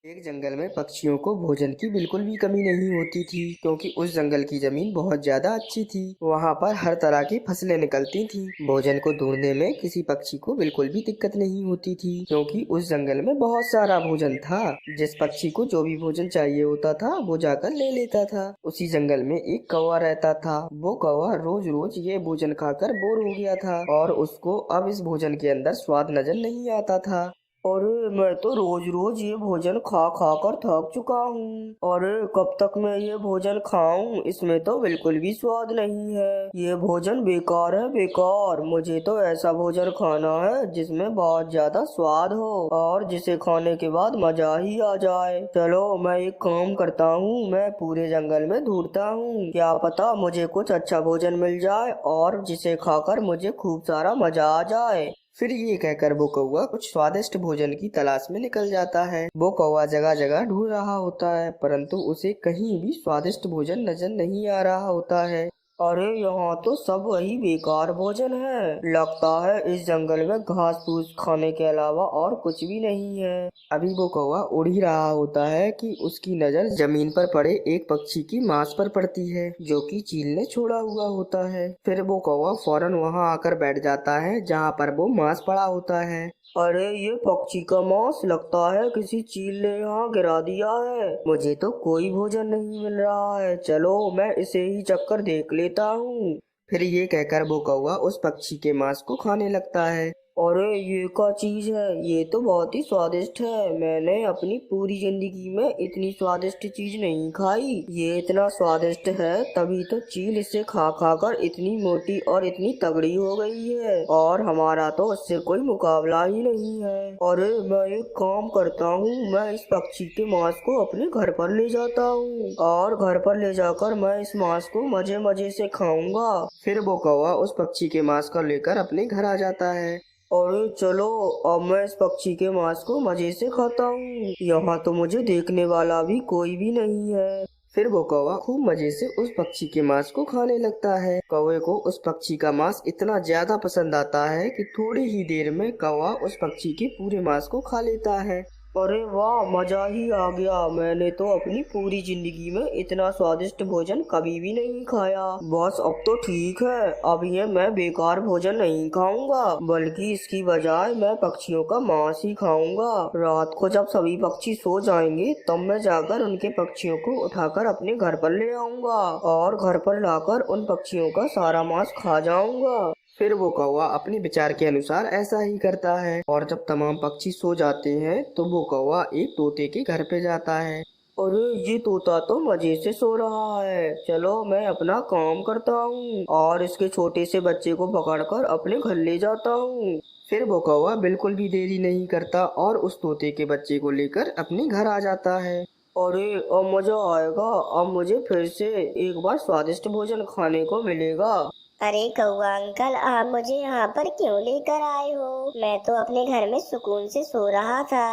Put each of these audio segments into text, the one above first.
एक जंगल में पक्षियों को भोजन की बिल्कुल भी कमी नहीं होती थी क्योंकि उस जंगल की जमीन बहुत ज्यादा अच्छी थी। वहाँ पर हर तरह की फसलें निकलती थी। भोजन को ढूंढने में किसी पक्षी को बिल्कुल भी दिक्कत नहीं होती थी क्योंकि उस जंगल में बहुत सारा भोजन था। जिस पक्षी को जो भी भोजन चाहिए होता था वो जाकर ले लेता था। उसी जंगल में एक कौवा रहता था। वो कौवा रोज रोज ये भोजन खाकर बोर हो गया था और उसको अब इस भोजन के अंदर स्वाद नजर नहीं आता था। अरे मैं तो रोज रोज ये भोजन खा खा कर थक चुका हूँ। अरे कब तक मैं ये भोजन खाऊं? इसमें तो बिल्कुल भी स्वाद नहीं है। ये भोजन बेकार है, बेकार। मुझे तो ऐसा भोजन खाना है जिसमें बहुत ज्यादा स्वाद हो और जिसे खाने के बाद मजा ही आ जाए। चलो मैं एक काम करता हूँ, मैं पूरे जंगल में ढूंढता हूँ, क्या पता मुझे कुछ अच्छा भोजन मिल जाए और जिसे खाकर मुझे खूब सारा मजा आ जाए। फिर ये कहकर वो कौवा कुछ स्वादिष्ट भोजन की तलाश में निकल जाता है। वो कौवा जगह जगह ढूंढ रहा होता है परंतु उसे कहीं भी स्वादिष्ट भोजन नजर नहीं आ रहा होता है। अरे यहाँ तो सब वही बेकार भोजन है। लगता है इस जंगल में घास फूस खाने के अलावा और कुछ भी नहीं है। अभी वो कौवा उड़ ही रहा होता है कि उसकी नजर जमीन पर पड़े एक पक्षी की मांस पर पड़ती है जो कि चील ने छोड़ा हुआ होता है। फिर वो कौवा फौरन वहां आकर बैठ जाता है जहां पर वो मांस पड़ा होता है। अरे ये पक्षी का मांस लगता है किसी चील ने यहाँ गिरा दिया है। मुझे तो कोई भोजन नहीं मिल रहा है। चलो मैं इसे ही चक्कर देख लेता हूँ। फिर ये कहकर वो कौवा उस पक्षी के मांस को खाने लगता है। अरे ये क्या चीज है? ये तो बहुत ही स्वादिष्ट है। मैंने अपनी पूरी जिंदगी में इतनी स्वादिष्ट चीज नहीं खाई। ये इतना स्वादिष्ट है तभी तो चील इसे खा खा कर इतनी मोटी और इतनी तगड़ी हो गई है और हमारा तो उससे कोई मुकाबला ही नहीं है। अरे मैं एक काम करता हूँ, मैं इस पक्षी के मांस को अपने घर पर ले जाता हूँ और घर पर ले जाकर मैं इस मांस को मजे मजे से खाऊंगा। फिर वो कौवा उस पक्षी के मांस को लेकर अपने घर आ जाता है। अरे चलो अब मैं इस पक्षी के मांस को मजे से खाता हूँ। यहाँ तो मुझे देखने वाला भी कोई भी नहीं है। फिर वो कौवा खूब मजे से उस पक्षी के मांस को खाने लगता है। कौवे को उस पक्षी का मांस इतना ज्यादा पसंद आता है कि थोड़ी ही देर में कौवा उस पक्षी के पूरे मांस को खा लेता है। अरे वाह, मजा ही आ गया। मैंने तो अपनी पूरी जिंदगी में इतना स्वादिष्ट भोजन कभी भी नहीं खाया। बस अब तो ठीक है, अब ये मैं बेकार भोजन नहीं खाऊंगा बल्कि इसकी बजाय मैं पक्षियों का मांस ही खाऊंगा। रात को जब सभी पक्षी सो जाएंगे तब मैं जाकर उनके पक्षियों को उठाकर अपने घर पर ले आऊंगा और घर पर लाकर उन पक्षियों का सारा मांस खा जाऊंगा। फिर वो कौवा अपने विचार के अनुसार ऐसा ही करता है और जब तमाम पक्षी सो जाते हैं तो वो कौवा एक तोते के घर पे जाता है। अरे ये तोता तो मजे से सो रहा है। चलो मैं अपना काम करता हूँ और इसके छोटे से बच्चे को पकड़कर अपने घर ले जाता हूँ। फिर वो कौवा बिल्कुल भी देरी नहीं करता और उस तोते के बच्चे को लेकर अपने घर आ जाता है। अरे अब मजा आएगा, अब मुझे फिर से एक बार स्वादिष्ट भोजन खाने को मिलेगा। अरे कौआ अंकल, आप मुझे यहाँ पर क्यों लेकर आए हो? मैं तो अपने घर में सुकून से सो रहा था।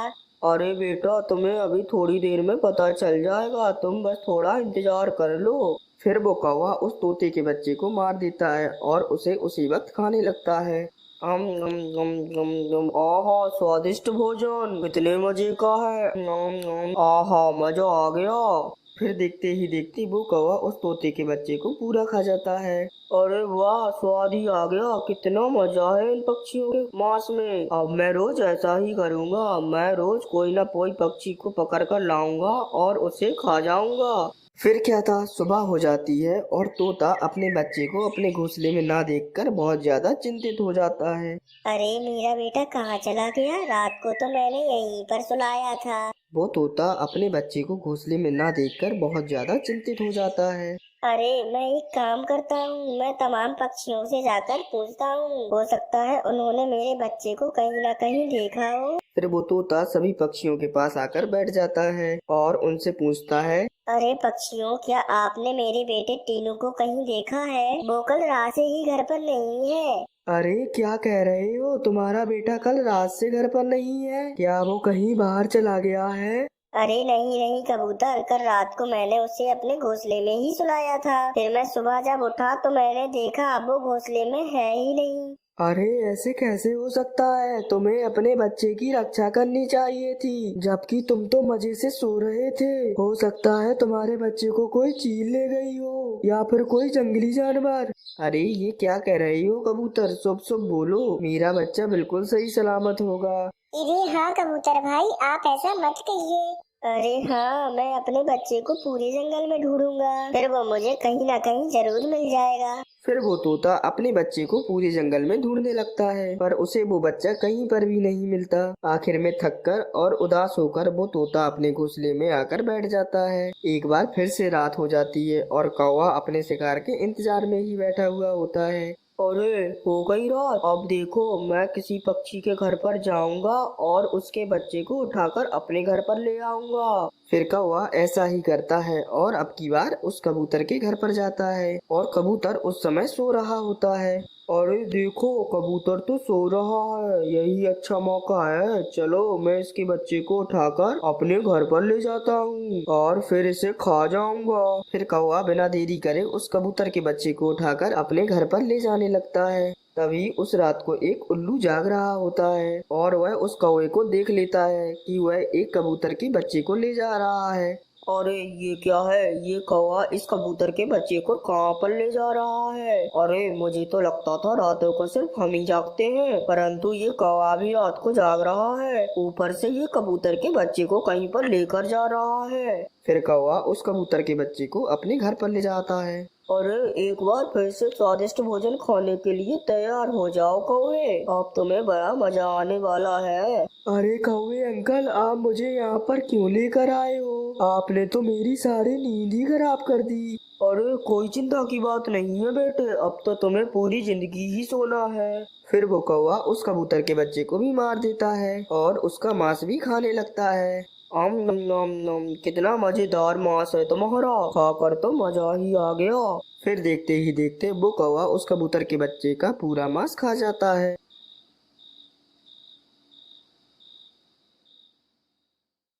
अरे बेटा, तुम्हें अभी थोड़ी देर में पता चल जाएगा, तुम बस थोड़ा इंतजार कर लो। फिर वो कौवा उस तोते के बच्चे को मार देता है और उसे उसी वक्त खाने लगता है। अम गम गम गम गम, आहा स्वादिष्ट भोजन कितने मजे का है। आहा मजा आ गया। फिर देखते ही देखते वो कौवा उस तोते के बच्चे को पूरा खा जाता है। अरे वाह, स्वाद ही आ गया। कितना मजा है इन पक्षियों के मांस में। अब मैं रोज ऐसा ही करूंगा। मैं रोज कोई ना कोई पक्षी को पकड़ कर लाऊंगा और उसे खा जाऊंगा। फिर क्या था, सुबह हो जाती है और तोता अपने बच्चे को अपने घोंसले में ना देखकर बहुत ज्यादा चिंतित हो जाता है। अरे मेरा बेटा कहाँ चला गया? रात को तो मैंने यहीं पर सुलाया था। वो तोता अपने बच्चे को घोंसले में ना देखकर बहुत ज्यादा चिंतित हो जाता है। अरे मैं एक काम करता हूँ, मैं तमाम पक्षियों से जाकर पूछता हूँ, हो सकता है उन्होंने मेरे बच्चे को कहीं ना कहीं देखा हो। फिर वो तोता सभी पक्षियों के पास आकर बैठ जाता है और उनसे पूछता है। अरे पक्षियों, क्या आपने मेरे बेटे टीनू को कहीं देखा है? वो कल रात से ही घर पर नहीं है। अरे क्या कह रहे हो, तुम्हारा बेटा कल रात से घर पर नहीं है? क्या वो कहीं बाहर चला गया है? अरे नहीं नहीं कबूतर, कल रात को मैंने उसे अपने घोंसले में ही सुलाया था। फिर मैं सुबह जब उठा तो मैंने देखा अब वो घोंसले में है ही नहीं। अरे ऐसे कैसे हो सकता है? तुम्हें अपने बच्चे की रक्षा करनी चाहिए थी, जबकि तुम तो मजे से सो रहे थे। हो सकता है तुम्हारे बच्चे को कोई चील ले गई हो या फिर कोई जंगली जानवर। अरे ये क्या कह रही हो कबूतर? शुभ शुभ बोलो, मेरा बच्चा बिल्कुल सही सलामत होगा। अरे हाँ कबूतर भाई, आप ऐसा मत कहिए। अरे हाँ, मैं अपने बच्चे को पूरे जंगल में ढूंढूंगा, फिर वो मुझे कहीं ना कहीं जरूर मिल जाएगा। फिर वो तोता अपने बच्चे को पूरे जंगल में ढूंढने लगता है, पर उसे वो बच्चा कहीं पर भी नहीं मिलता। आखिर में थककर और उदास होकर वो तोता अपने घोंसले में आकर बैठ जाता है। एक बार फिर से रात हो जाती है और कौवा अपने शिकार के इंतजार में ही बैठा हुआ होता है। अरे हो गई रात, अब देखो मैं किसी पक्षी के घर पर जाऊंगा और उसके बच्चे को उठाकर अपने घर पर ले आऊंगा। फिर कौवा ऐसा ही करता है और अब की बार उस कबूतर के घर पर जाता है और कबूतर उस समय सो रहा होता है। अरे देखो कबूतर तो सो रहा है, यही अच्छा मौका है, चलो मैं इसके बच्चे को उठाकर अपने घर पर ले जाता हूँ और फिर इसे खा जाऊंगा। फिर कौवा बिना देरी करे उस कबूतर के बच्चे को उठाकर अपने घर पर ले जाने लगता है। तभी उस रात को एक उल्लू जाग रहा होता है और वह उस कौवे को देख लेता है कि वह एक कबूतर के बच्चे को ले जा रहा है। अरे ये क्या है? ये कौवा इस कबूतर के बच्चे को कहाँ पर ले जा रहा है? अरे मुझे तो लगता था रातों को सिर्फ हम ही जागते हैं, परंतु ये कौवा भी रात को जाग रहा है। ऊपर से ये कबूतर के बच्चे को कहीं पर लेकर जा रहा है। फिर कौवा उस कबूतर के बच्चे को अपने घर पर ले जाता है। अरे एक बार फिर से स्वादिष्ट भोजन खाने के लिए तैयार हो जाओ कौवे, अब तुम्हें बड़ा मजा आने वाला है। अरे कौवे अंकल, आप मुझे यहाँ पर क्यों लेकर आए हो? आपने तो मेरी सारी नींद ही खराब कर दी। अरे कोई चिंता की बात नहीं है बेटे, अब तो तुम्हें पूरी जिंदगी ही सोना है। फिर वो कौवा उस कबूतर के बच्चे को भी मार देता है और उसका मांस भी खाने लगता है। आम नम नम नम, कितना मजेदार मांस है तुम्हारा, खाकर तो मजा ही आ गया। फिर देखते ही देखते वो कौवा उस कबूतर के बच्चे का पूरा मांस खा जाता है।